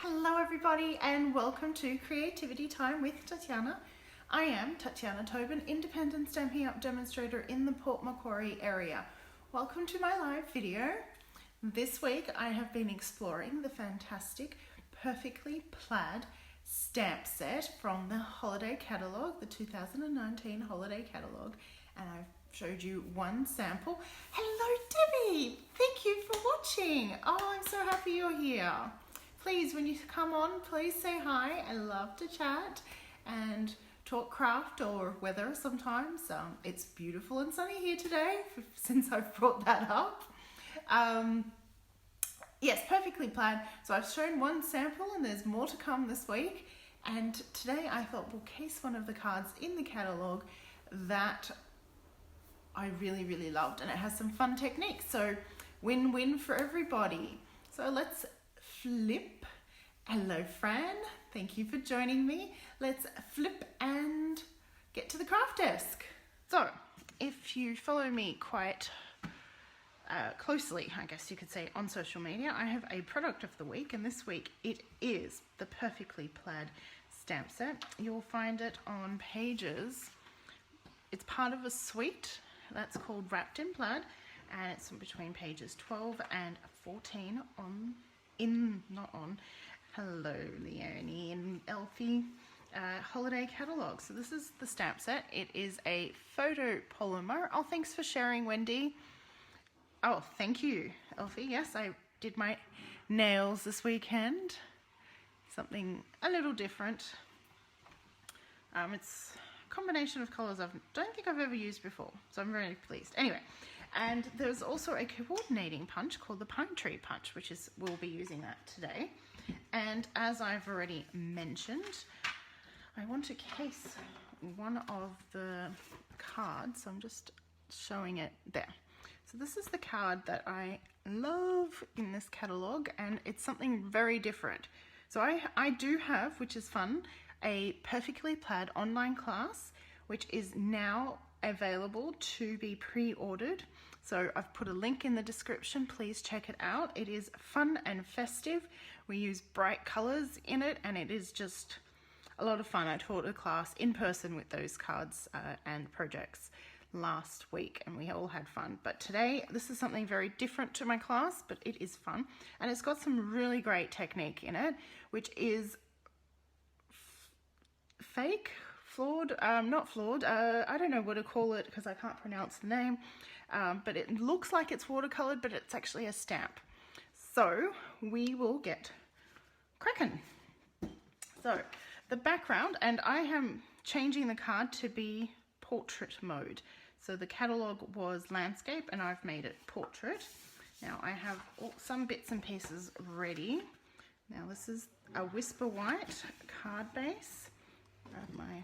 Hello everybody and welcome to Creativity Time with Tatiana. I am Tatiana Tobin, independent Stampin' Up! Demonstrator in the Port Macquarie area. Welcome to my live video. This week I have been exploring the fantastic Perfectly Plaid stamp set from the holiday catalogue, the 2019 holiday catalogue, and I've showed you one sample. Hello Debbie! Thank you for watching. Oh, I'm so happy you're here. Please, when you come on, please say hi. I love to chat and talk craft or weather sometimes. It's beautiful and sunny here today since I've brought that up. Yes, Perfectly Plaid. So I've shown one sample and there's more to come this week. And today I thought we'll case one of the cards in the catalogue that I really loved, and it has some fun techniques. So win-win for everybody. So let's flip. Hello Fran, thank you for joining me. Let's flip and get to the craft desk. So if you follow me quite closely, I guess you could say, on social media, I have a product of the week, and this week it is the Perfectly Plaid stamp set. You'll find it on pages, it's part of a suite that's called Wrapped in Plaid, and it's between pages 12 and 14 hello Leonie and Elfie holiday catalogue. So this is the stamp set. It is a photo polymer. Oh, thanks for sharing, Wendy. Oh, thank you, Elfie. Yes, I did my nails this weekend. Something a little different. It's a combination of colours I don't think I've ever used before, so I'm very pleased. Anyway, and there's also a coordinating punch called the Pine Tree Punch, which is, we'll be using that today. And as I've already mentioned, I want to case one of the cards, so I'm just showing it there. So this is the card that I love in this catalogue, and it's something very different. So I do have, which is fun, a Perfectly Plaid online class, which is now available to be pre-ordered. So I've put a link in the description, please check it out. It is fun and festive. We use bright colors in it, and it is just a lot of fun. I taught a class in person with those cards and projects last week, and we all had fun. But today, this is something very different to my class, but it is fun. And it's got some really great technique in it, which is not flawed, I don't know what to call it because I can't pronounce the name, but it looks like it's watercolored, but it's actually a stamp. So we will get cracking. So the background, and I am changing the card to be portrait mode. So the catalogue was landscape and I've made it portrait. Now I have some bits and pieces ready. Now this is a Whisper White card base. Grab my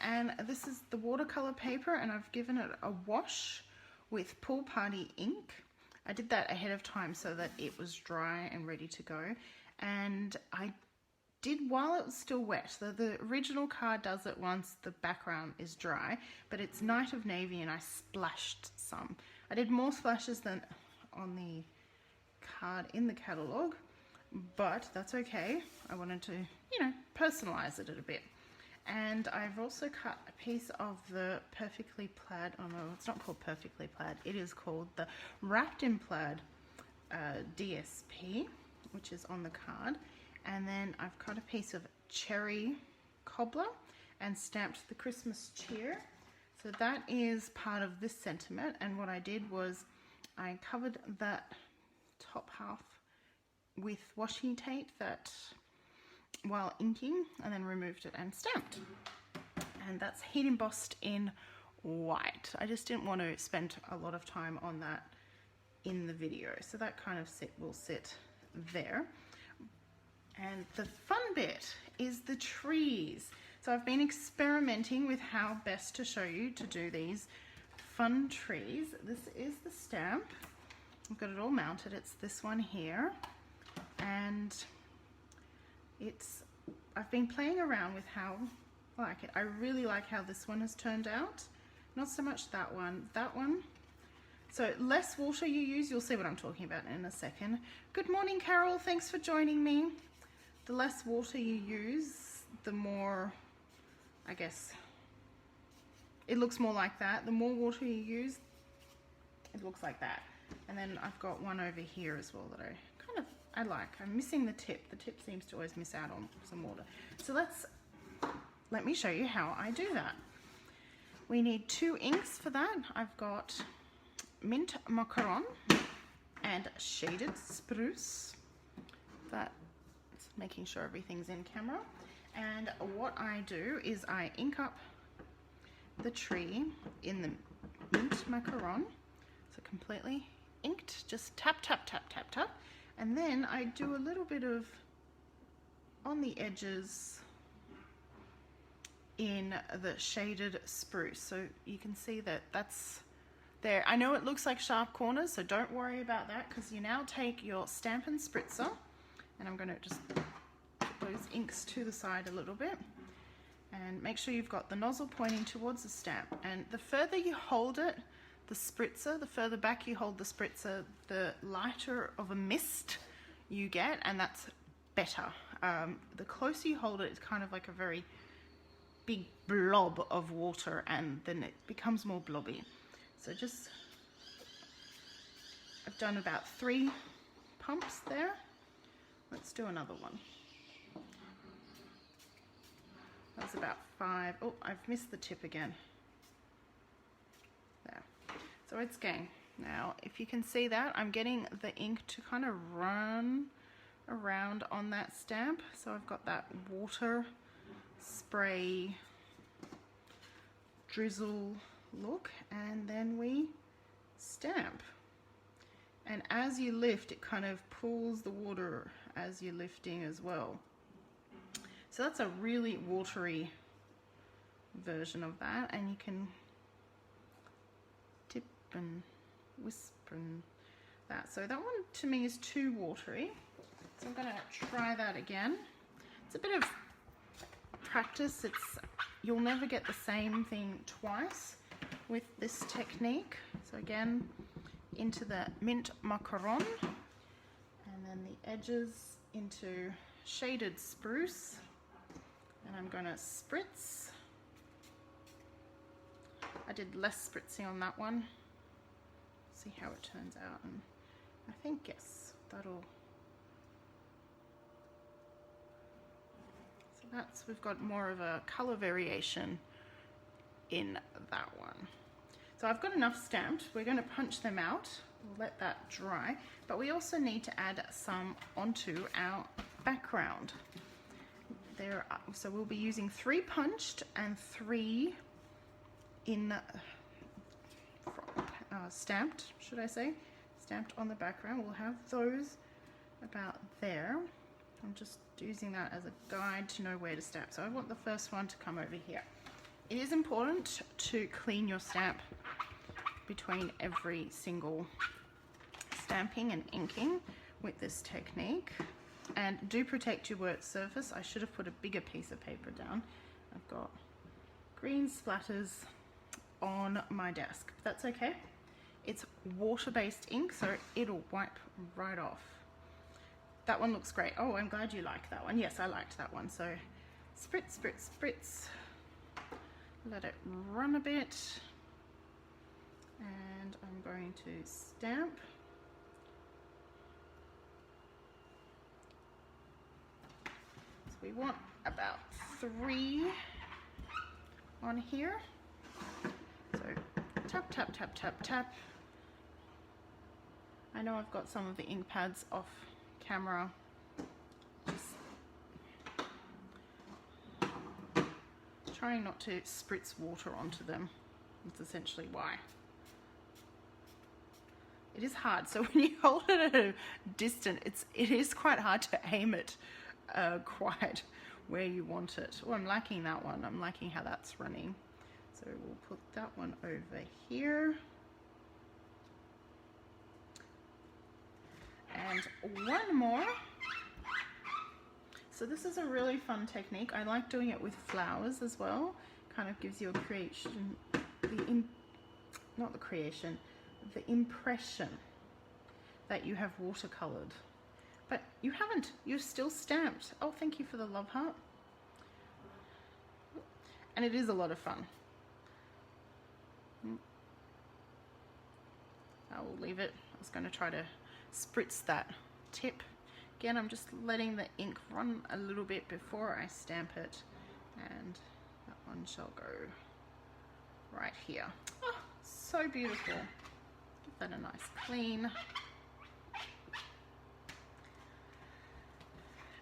and this is the watercolor paper, and I've given it a wash with Pool Party ink. I did that ahead of time so that it was dry and ready to go, and I did while it was still wet. The original card does it once the background is dry, but it's Night of Navy and I splashed some. I did more splashes than on the card in the catalogue, but that's okay. I wanted to, personalize it a bit. And I've also cut a piece of the Perfectly Plaid, oh no, it's not called Perfectly Plaid, it is called the Wrapped in Plaid DSP, which is on the card. And then I've cut a piece of cherry cobbler and stamped the Christmas cheer. So that is part of this sentiment, and what I did was I covered that top half with washi tape while inking, and then removed it and stamped. And that's heat embossed in white. I just didn't want to spend a lot of time on that in the video, so that kind of will sit there. And the fun bit is the trees. So I've been experimenting with how best to show you to do these fun trees. This is the stamp. I've got it all mounted. It's this one here, and I've been playing around with how I like it. I really like how this one has turned out. Not so much that one. That one So less water you use, you'll see what I'm talking about in a second. Good morning, Carol. Thanks for joining me. The less water you use, the more, I guess, it looks more like that. The more water you use, it looks like that. And then I've got one over here as well that I like. I'm missing the tip. The tip seems to always miss out on some water. So let me show you how I do that. We need 2 inks for that. I've got mint macaron and shaded spruce. That's making sure everything's in camera. And what I do is I ink up the tree in the mint macaron. So completely inked, just tap, tap, tap, tap, tap. And then I do a little bit of on the edges in the shaded spruce. So you can see that that's there. I know it looks like sharp corners, so don't worry about that, because you now take your Stampin' Spritzer, and I'm going to just put those inks to the side a little bit, and make sure you've got the nozzle pointing towards the stamp. And the further you hold it, the spritzer, the further back you hold the spritzer, the lighter of a mist you get, and that's better. The closer you hold it, it's kind of like a very big blob of water, and then it becomes more blobby. So just, I've done about 3 pumps there. Let's do another one. That's about 5. Oh, I've missed the tip again. There. So it's going. Now, if you can see that, I'm getting the ink to kind of run around on that stamp. So I've got that water spray drizzle look, and then we stamp. And as you lift, it kind of pulls the water as you're lifting as well. So that's a really watery version of that, and you can tip and whisper and that. So that one to me is too watery, so I'm going to try that again. It's a bit of practice. You'll never get the same thing twice with this technique. So again, into the mint macaron, and then the edges into shaded spruce, and I'm going to spritz. I did less spritzing on that one. See how it turns out, and I think, yes, that'll. So that's, we've got more of a color variation in that one. So I've got enough stamped. We're going to punch them out. We'll let that dry, but we also need to add some onto our background. There, so we'll be using 3 punched and 3 in stamped, should I say, stamped on the background. We'll have those about there. I'm just using that as a guide to know where to stamp. So I want the first one to come over here. It is important to clean your stamp between every single stamping and inking with this technique, and do protect your work surface. I should have put a bigger piece of paper down. I've got green splatters on my desk, but that's okay. It's water-based ink, so it'll wipe right off. That one looks great. Oh, I'm glad you liked that one. Yes, I liked that one. So spritz, spritz, spritz. Let it run a bit, and I'm going to stamp. So we want about 3 on here. So tap, tap, tap, tap, tap. I know I've got some of the ink pads off camera. Just trying not to spritz water onto them. That's essentially why. It is hard. So when you hold it at a distance, it is quite hard to aim it quite where you want it. Oh, I'm liking that one. I'm liking how that's running. So we'll put that one over here. And one more. So this is a really fun technique. I like doing it with flowers as well. Kind of gives you a creation, not the creation, the impression that you have watercolored. But you haven't, you're still stamped. Oh, thank you for the love heart. And it is a lot of fun. I will leave it. I was going to try to spritz that tip. Again, I'm just letting the ink run a little bit before I stamp it. And that one shall go right here. Oh, so beautiful. Give that a nice clean.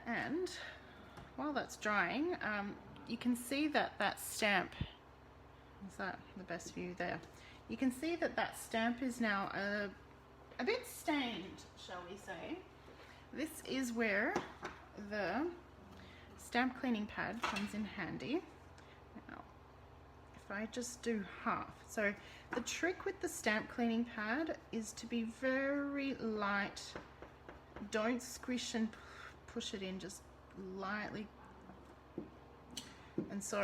And while that's drying, you can see that that stamp, is that the best view there? You can see that that stamp is now a bit stained, shall we say. This is where the stamp cleaning pad comes in handy. Now, if I just do half. So the trick with the stamp cleaning pad is to be very light. Don't squish and push it in, just lightly. And so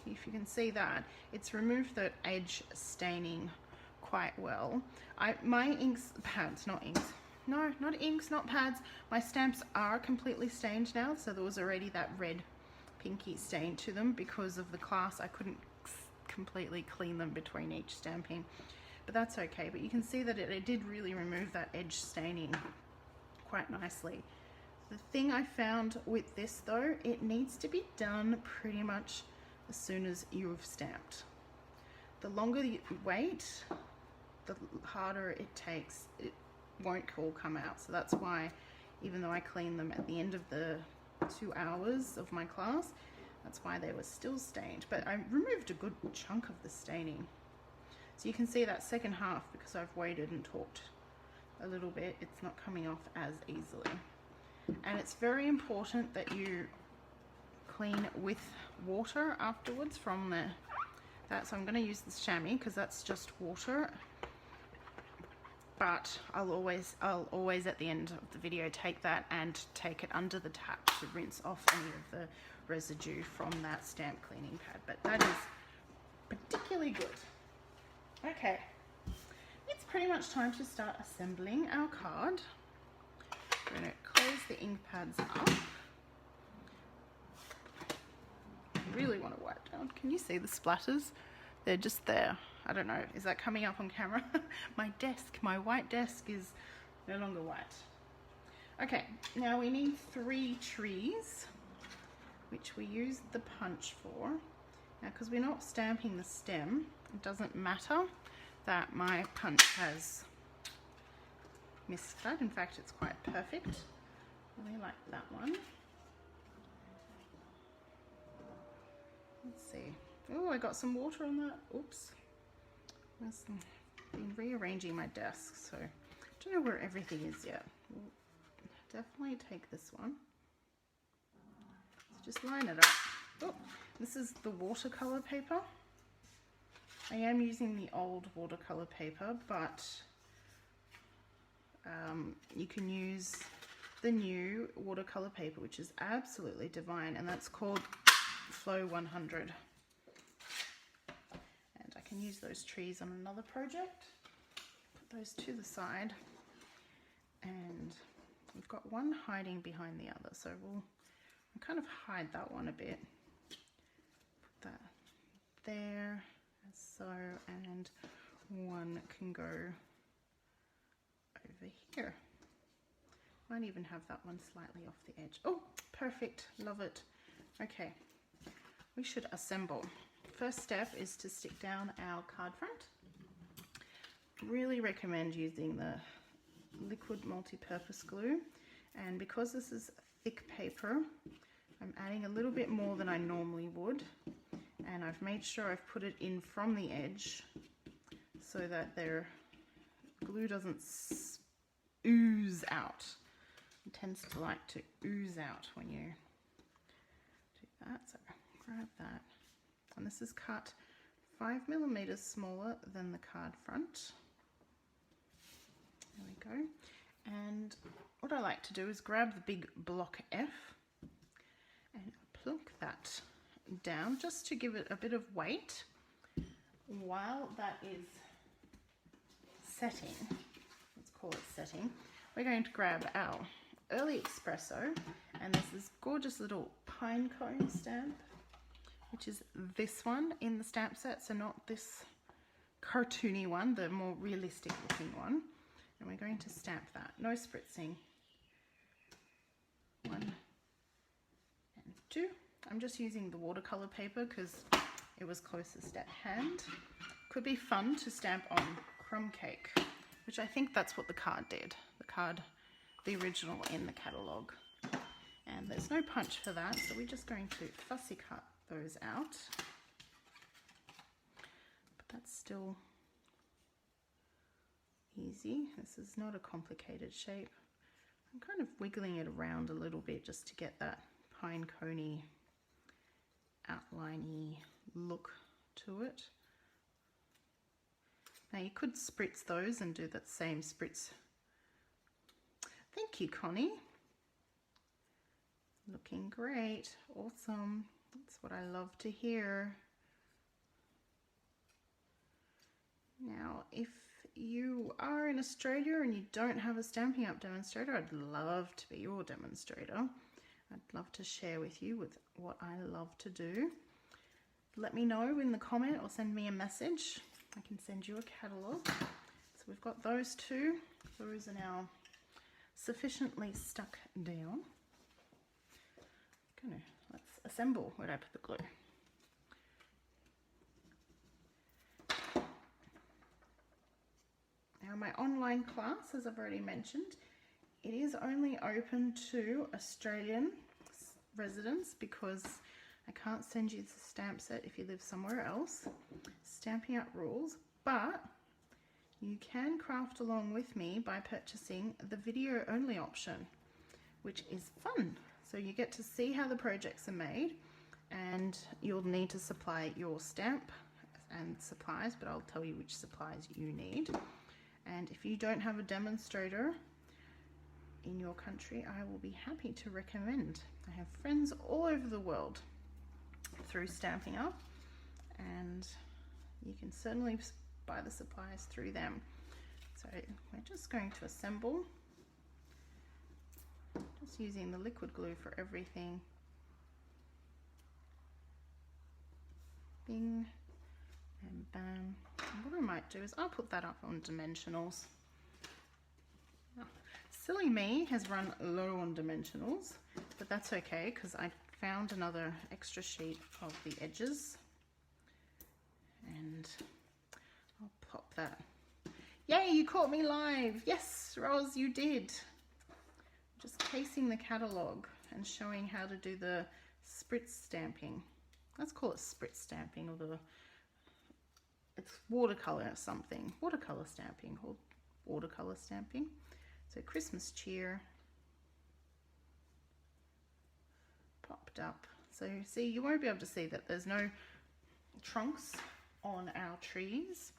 if you can see that, it's removed the edge staining quite well. My inks, pads, not inks. No, not inks, not pads. My stamps are completely stained now, so there was already that red pinky stain to them because of the class. I couldn't completely clean them between each stamping, but that's okay. But you can see that it did really remove that edge staining quite nicely. The thing I found with this though, it needs to be done pretty much as soon as you've stamped. The longer you wait, the harder it takes. It won't all come out. So that's why, even though I cleaned them at the end of the 2 hours of my class, that's why they were still stained. But I removed a good chunk of the staining. So you can see that second half, because I've waited and talked a little bit, it's not coming off as easily. And it's very important that you clean with water afterwards from that. So I'm going to use this chamois because that's just water. But I'll always at the end of the video take that and take it under the tap to rinse off any of the residue from that stamp cleaning pad. But that is particularly good. Okay, it's pretty much time to start assembling our card. We're going to close the ink pads up. I really want to wipe down. Can you see the splatters? They're just there. I don't know, is that coming up on camera? My desk, my white desk is no longer white. Okay, now we need 3 trees, which we use the punch for. Now, because we're not stamping the stem, it doesn't matter that my punch has missed that. In fact, it's quite perfect. I really like that one. Let's see. Oh, I got some water on that. Oops. I've been rearranging my desk, so I don't know where everything is yet. We'll definitely take this one. So just line it up. Oh, this is the watercolor paper. I am using the old watercolor paper, but you can use the new watercolor paper, which is absolutely divine, and that's called Flow 100. And I can use those trees on another project. Put those to the side, and we've got one hiding behind the other, so we'll kind of hide that one a bit. Put that there, as so, and one can go over here. Might even have that one slightly off the edge. Oh, perfect, love it. Okay, we should assemble. First step is to stick down our card front. Really recommend using the liquid multi-purpose glue, and because this is thick paper, I'm adding a little bit more than I normally would, and I've made sure I've put it in from the edge so that their glue doesn't ooze out. It tends to like to ooze out when you do that. So grab that, and this is cut 5mm smaller than the card front. There we go. And what I like to do is grab the big block F and plunk that down just to give it a bit of weight while that is setting, let's call it setting, we're going to grab our early espresso, and there's this gorgeous little pine cone stamp, which is this one in the stamp set, so not this cartoony one, the more realistic looking one. And we're going to stamp that. No spritzing. 1 and 2. I'm just using the watercolor paper because it was closest at hand. Could be fun to stamp on crumb cake, which I think that's what the card did. The original in the catalogue. And there's no punch for that, so we're just going to fussy cut those out. But that's still easy. This is not a complicated shape. I'm kind of wiggling it around a little bit just to get that pine coney outliney look to it. Now you could spritz those and do that same spritz. Thank you, Connie. Looking great. Awesome. That's what I love to hear. Now, if you are in Australia and you don't have a Stampin' Up! Demonstrator, I'd love to be your demonstrator. I'd love to share with you with what I love to do. Let me know in the comment or send me a message. I can send you a catalogue. So we've got those two. Those are now sufficiently stuck down. Let's assemble where I put the glue. Now my online class, as I've already mentioned, it is only open to Australian residents because I can't send you the stamp set if you live somewhere else. Stampin' Up! Rules, but you can craft along with me by purchasing the video only option, which is fun. So you get to see how the projects are made, and you'll need to supply your stamp and supplies, but I'll tell you which supplies you need. And if you don't have a demonstrator in your country, I will be happy to recommend. I have friends all over the world through Stampin' Up! And you can certainly buy the supplies through them. So we're just going to assemble. Just using the liquid glue for everything. Bing and bam. And what I might do is I'll put that up on dimensionals. Oh, silly me has run low on dimensionals, but that's okay because I found another extra sheet of the edges. And I'll pop that. Yay, you caught me live. Yes, Roz, you did. Just casing the catalogue and showing how to do the spritz stamping. Let's call it spritz stamping, or it's watercolor something. Watercolor stamping, or watercolor stamping. So Christmas cheer. Popped up. So see, you won't be able to see that there's no trunks on our trees.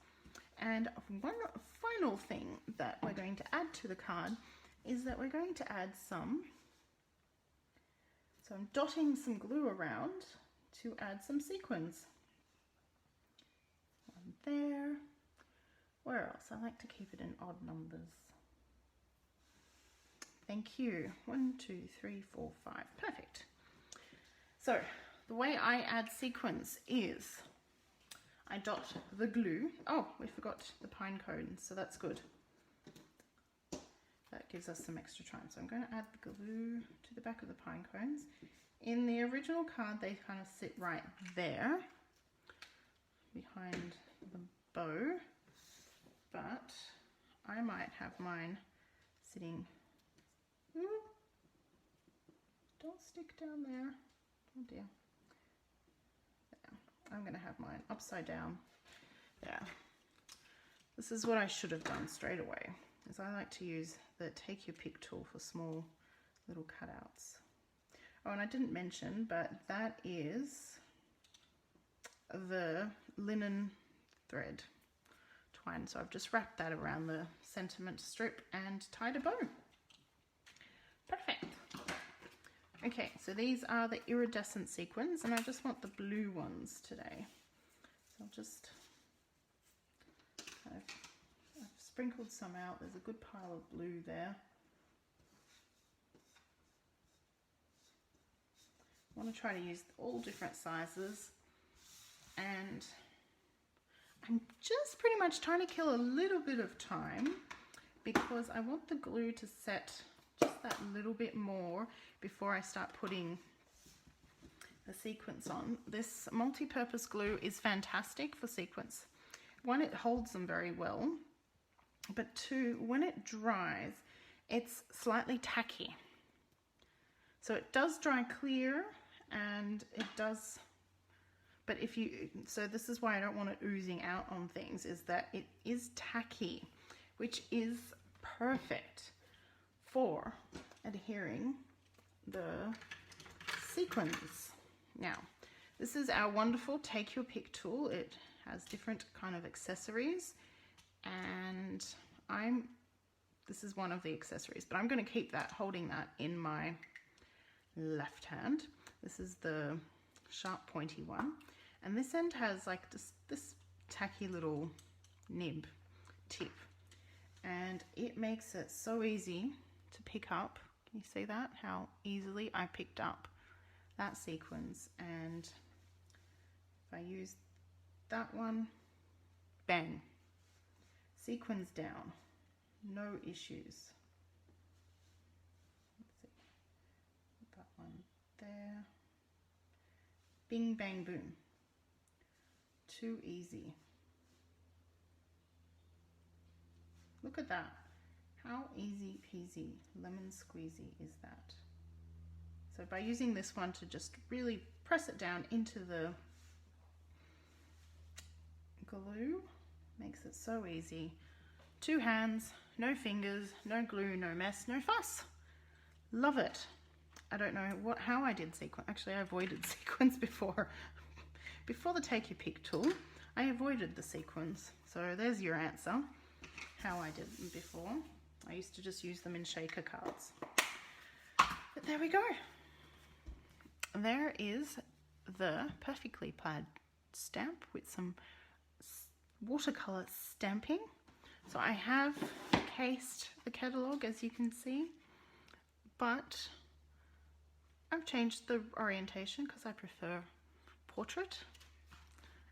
And one final thing that we're going to add to the card is that we're going to add some, so I'm dotting some glue around to add some sequins. One there. Where else? I like to keep it in odd numbers. Thank you. 1, 2, 3, 4, 5. Perfect. So the way I add sequins is I dot the glue. Oh, we forgot the pine cones, so that's good. That gives us some extra time. So I'm going to add the glue to the back of the pine cones. In the original card, they kind of sit right there behind the bow, but I might have mine sitting, don't stick down there, oh dear. There. I'm going to have mine upside down. Yeah. This is what I should have done straight away, is I like to use the take your pick tool for small little cutouts. Oh, and I didn't mention, but that is the linen thread twine. So I've just wrapped that around the sentiment strip and tied a bow. Perfect. Okay, so these are the iridescent sequins, and I just want the blue ones today. So I'll just kind of sprinkled some out. There's a good pile of blue there. I want to try to use all different sizes, and I'm just pretty much trying to kill a little bit of time because I want the glue to set just that little bit more before I start putting the sequins on. This multi-purpose glue is fantastic for sequins. One, it holds them very well, but two, when it dries, it's slightly tacky. So it does dry clear, and it does, but if you, so this is why I don't want it oozing out on things, is that it is tacky, which is perfect for adhering the sequins. Now, this is our wonderful Take Your Pick tool. It has different kind of accessories, and this is one of the accessories, but I'm going to keep that, holding that in my left hand. This is the sharp pointy one, and this end has like this tacky little nib tip, and it makes it so easy to pick up. Can you see that? How easily I picked up that sequins, and if I use that one, bang, sequins down, no issues. Let's see, put that one there, bing bang boom, too easy. Look at that, how easy peasy lemon squeezy is that? So by using this one to just really press it down into the glue, makes it so easy. 2 hands, no fingers, no glue, no mess, no fuss. Love it. I don't know how I did sequins. Actually, I avoided sequins before. Before the Take Your Pick tool, I avoided the sequins. So there's your answer, how I did them before. I used to just use them in shaker cards. But there we go. There is the perfectly plaid stamp with some watercolor stamping. So I have cased the catalogue, as you can see, but I've changed the orientation because I prefer portrait.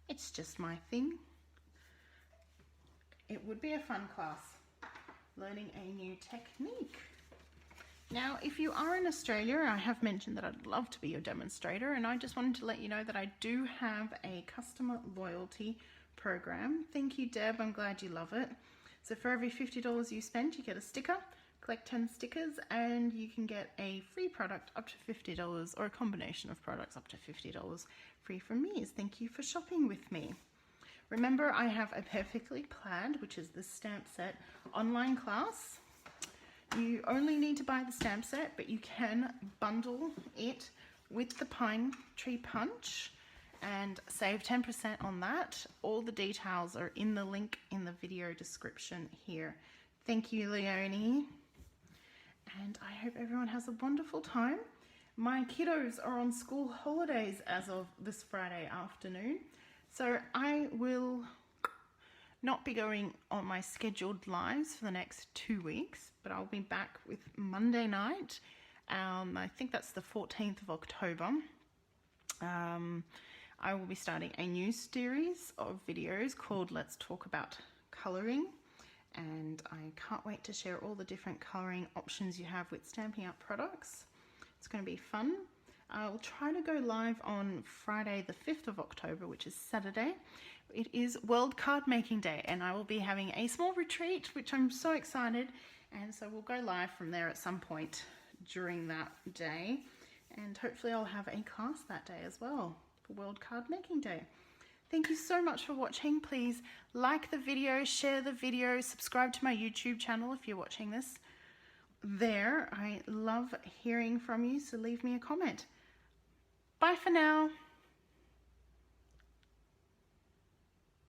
It's just my thing. It would be a fun class, learning a new technique. Now, if you are in Australia, I have mentioned that I'd love to be your demonstrator, and I just wanted to let you know that I do have a customer loyalty program. Thank you, Deb. I'm glad you love it. So for every $50 you spend, you get a sticker. Collect 10 stickers and you can get a free product up to $50, or a combination of products up to $50 free from me as thank you for shopping with me. Remember, I have a Perfectly Plaid, which is the stamp set, online class. You only need to buy the stamp set, but you can bundle it with the Pine Tree Punch and save 10% on that. All the details are in the link in the video description here. Thank you, Leonie. And I hope everyone has a wonderful time. My kiddos are on school holidays as of this Friday afternoon, so I will not be going on my scheduled lives for the next 2 weeks, but I'll be back with Monday night. I think that's the 14th of October. I will be starting a new series of videos called Let's Talk About Colouring, and I can't wait to share all the different colouring options you have with Stampin' Up products. It's going to be fun. I'll try to go live on Friday the 5th of October, which is Saturday. It is World Card Making Day, and I will be having a small retreat, which I'm so excited, and so we'll go live from there at some point during that day, and hopefully I'll have a class that day as well for World Card Making Day. Thank you so much for watching. Please like the video, share the video, subscribe to my YouTube channel if you're watching this there. I love hearing from you, so leave me a comment. Bye for now.